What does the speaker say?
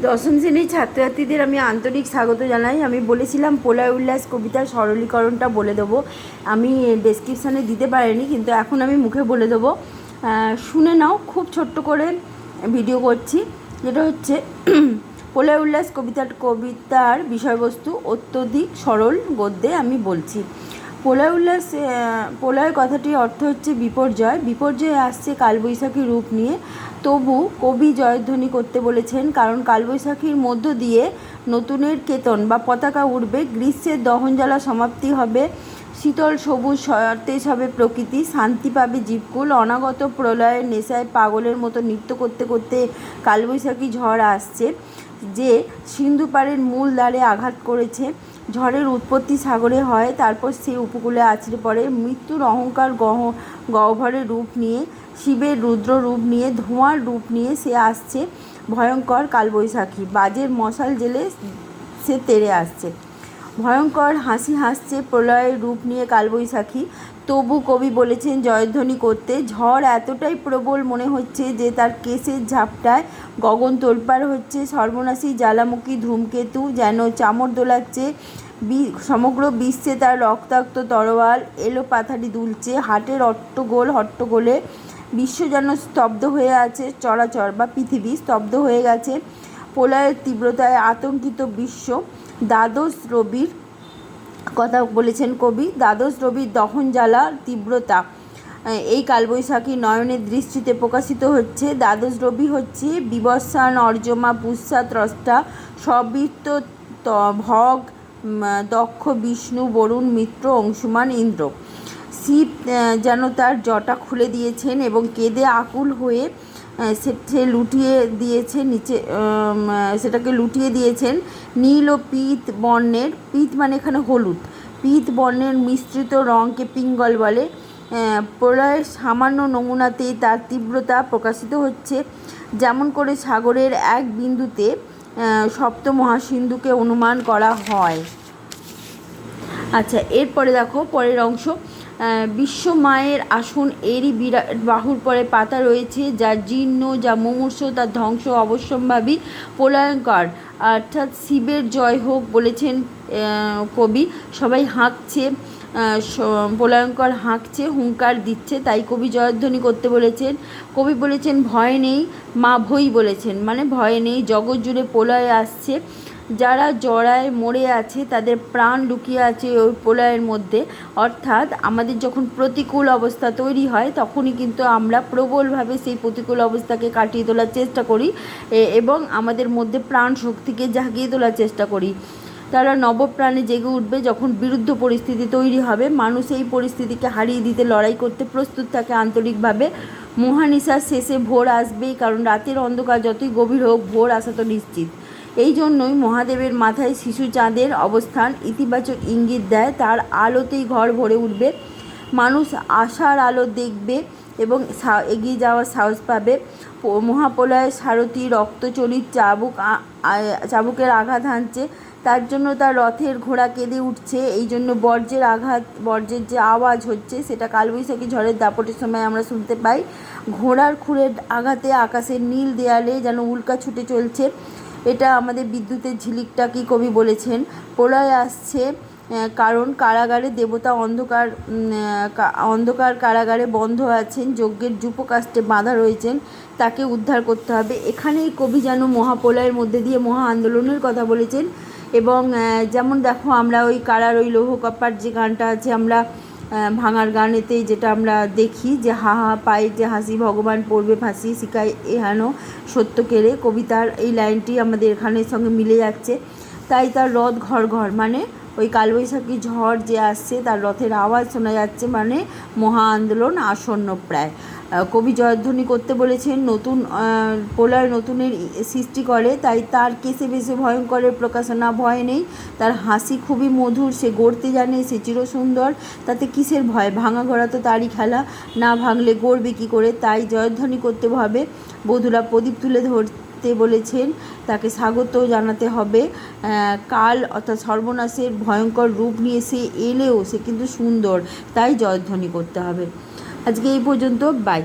দশম শ্রেণীর ছাত্রছাত্রীদের আমি আন্তরিক স্বাগত জানাই। আমি বলেছিলাম প্রলয় উল্লাস কবিতার সরলীকরণটা বলে দেবো, আমি ডেসক্রিপশানে দিতে পারিনি, কিন্তু এখন আমি মুখে বলে দেবো, শুনে নাও। খুব ছোট্ট করে ভিডিও করছি, যেটা হচ্ছে প্রলয় উল্লাস কবিতার বিষয়বস্তু অত্যধিক সরল গদ্যে আমি বলছি। প্রলয় উল্লাস, প্রলয় কথাটির অর্থ হচ্ছে বিপর্যয়। বিপর্যয় আসছে কালবৈশাখী রূপ নিয়ে, তবু কবি জয়ধ্বনি করতে বলেছেন, কারণ কালবৈশাখীর মধ্য দিয়ে নতুনের কেতন বা পতাকা উঠবে, গ্রীষ্মের দহনজ্বালা সমাপ্তি হবে, শীতল সবুজ সতেজ হবে প্রকৃতি, শান্তি পাবে জীবকুল। অনাগত প্রলয়ের নেশায় পাগলের মতো নৃত্য করতে করতে কালবৈশাখী ঝড় আসছে, যে সিন্ধু পাড়ের মূল দ্বারে আঘাত করেছে। ঝড়ের উৎপত্তি সাগরে হয়, তারপর সে উপকূলে আছড়ে পড়ে। মৃত্যুর অহংকার গহ্বরের রূপ নিয়ে, শিবের রুদ্র রূপ নিয়ে, ধোঁয়ার রূপ নিয়ে সে আসছে। ভয়ঙ্কর কালবৈশাখী বাজের মশাল জেলে সে তেড়ে আসছে। ভয়ঙ্কর হাসি হাসছে প্রলয়ের রূপ নিয়ে কালবৈশাখী, তবু কবি বলেছেন জয়ধ্বনি করতে। ঝড় এতটাই প্রবল মনে হচ্ছে যে তার কেশের ঝাপটায় গগন তোলপাড় হচ্ছে। সর্বনাশী জ্বালামুখী ধূমকেতু যেন চামর দোলাচ্ছে, সমগ্র বিশ্বে তার রক্তাক্ত তরোয়াল এলো পাথারি দুলছে। হাটের হট্টগোলে বিশ্ব যেন স্তব্ধ হয়ে আছে, চরাচর বা পৃথিবী স্তব্ধ হয়ে গেছে প্রলয়ের তীব্রতায় আতঙ্কিত বিশ্ব। দ্বাদশ রবির কথা বলেছেন কবি, দ্বাদশ রবির দহন জ্বালার তীব্রতা এই কালবৈশাখী নয়নের দৃষ্টিতে প্রকাশিত হচ্ছে। দ্বাদশ রবি হচ্ছে বিবস্বান, অর্যমা, পুষ্যা, ত্রষ্টা, সবৃত্ত, ভগ, দক্ষ, বিষ্ণু, বরুণ, মিত্র, অংশুমান, ইন্দ্র। শিব যেন তার জটা খুলে দিয়েছেন এবং কেঁদে আকুল হয়ে সে লুটিয়ে দিয়েছে নিচে, সেটাকে লুটিয়ে দিয়েছেন নীল ও পীত বর্ণের, পীত মানে এখানে হলুদ, পীত বর্ণের মিশ্রিত রঙকে পিঙ্গল বলে। প্রলয়ের সামান্য নমুনাতেই তার তীব্রতা প্রকাশিত হচ্ছে, যেমন করে সাগরের এক বিন্দুতে সপ্ত মহাসিন্ধুকে অনুমান করা হয়। আচ্ছা, এরপরে দেখো পরের অংশ। বিশ্ব মায়ের আসন এরই বিরাট বাহুর পরে পাতা রয়েছে, যা জীর্ণ, যা মুমূর্ষু, তার ধ্বংস অবশ্যম্ভাবী। প্রলয়ঙ্কর অর্থাৎ শিবের জয় হোক বলেছেন কবি। সবাই হাঁকছে, প্রলয়ঙ্কর হাঁকছে, হুঙ্কার দিচ্ছে, তাই কবি জয়ধ্বনি করতে বলেছেন। কবি বলেছেন ভয় নেই, মা ভই বলেছেন, মানে ভয় নেই। জগৎ জুড়ে প্রলয় আসছে, যারা জড়ায় মরে আছে তাদের প্রাণ লুকিয়ে আছে ওই প্রলয়ের মধ্যে। অর্থাৎ আমাদের যখন প্রতিকূল অবস্থা তৈরি হয়, তখনই কিন্তু আমরা প্রবলভাবে সেই প্রতিকূল অবস্থাকে কাটিয়ে তোলার চেষ্টা করি এবং আমাদের মধ্যে প্রাণ শক্তিকে জাগিয়ে তোলার চেষ্টা করি। তারা নবপ্রাণে জেগে উঠবে যখন বিরুদ্ধ পরিস্থিতি তৈরি হবে। মানুষ এই পরিস্থিতিকে হারিয়ে দিতে লড়াই করতে প্রস্তুত থাকে আন্তরিকভাবে। মহানিশার শেষে ভোর আসবেই, কারণ রাতের অন্ধকার যতই গভীর হোক, ভোর আসা তো নিশ্চিত। এই জন্যই মহাদেবের মাথায় শিশু চাঁদের অবস্থান ইতিবাচক ইঙ্গিত দেয়, তার আলোতেই ঘর ভরে উঠবে। মানুষ আশার আলো দেখবে এবং এগিয়ে যাওয়ার সাহস পাবে। মহাপ্রলয়ের সারথি রক্তচরিত চাবুকের আঘাত হানছে, তার জন্য তার রথের ঘোড়া কেঁদে উঠছে। এই জন্য বর্জ্যের যে আওয়াজ হচ্ছে, সেটা কালবৈশাখী ঝড়ের দাপটের সময় আমরা শুনতে পাই। ঘোড়ার খুরের আঘাতে আকাশের নীল দেয়ালে যেন উল্কা ছুটে চলছে। এটা আমাদের বিদ্যুতের ঝিলিকটাকেই কবি বলেছেন। প্রলয় আসছে কারণ কারাগারে দেবতা অন্ধকার কারাগারে বন্ধ আছেন, যজ্ঞের যূপকাষ্ঠে বাঁধা রয়েছেন, তাকে উদ্ধার করতে হবে। এখানেই কবি যেন মহাপ্রলয়ের মধ্যে দিয়ে মহা আন্দোলনের কথা বলেছেন। এবং যেমন দেখো, আমরা ওই কারার ওই লৌহ কপাট যে গানটা আছে, আমরা ভাঙার গানেতে যেটা আমরা দেখি যে হা হা পায়ে যে হাসি, ভগবান পড়বে ফাঁসি, শিখায় এহানো সত্য কেড়ে, কবিতার এই লাইনটি আমাদের এখানের সঙ্গে মিলে যাচ্ছে। তাই তার রথ ঘর ঘর, মানে ওই কালবৈশাখী ঝড় যে আসছে তার রথের আওয়াজ শোনা যাচ্ছে, মানে মহা আন্দোলন আসন্ন প্রায়। কবি জয়ধ্বনি করতে বলেছেন। নতুন প্রলয় নতুনের সৃষ্টি করে, তাই তার কেসে বেশে ভয়ঙ্করের প্রকাশনা। ভয় নেই, তার হাসি খুবই মধুর, সে গড়তে জানে, সে চিরসুন্দর, তাতে কিসের ভয়? ভাঙা ঘোড়া তো তারই খেলা, না ভাঙলে গড়বে কী করে? তাই জয়ধ্বনি করতে হবে। বধূরা প্রদীপ তুলে ধরতে বলেছেন, তাকে স্বাগত জানাতে হবে। কাল অর্থাৎ সর্বনাশের ভয়ঙ্কর রূপ নিয়ে সে এলেও সে কিন্তু সুন্দর, তাই জয়ধ্বনি করতে হবে। আজকে এই পর্যন্ত, বাই।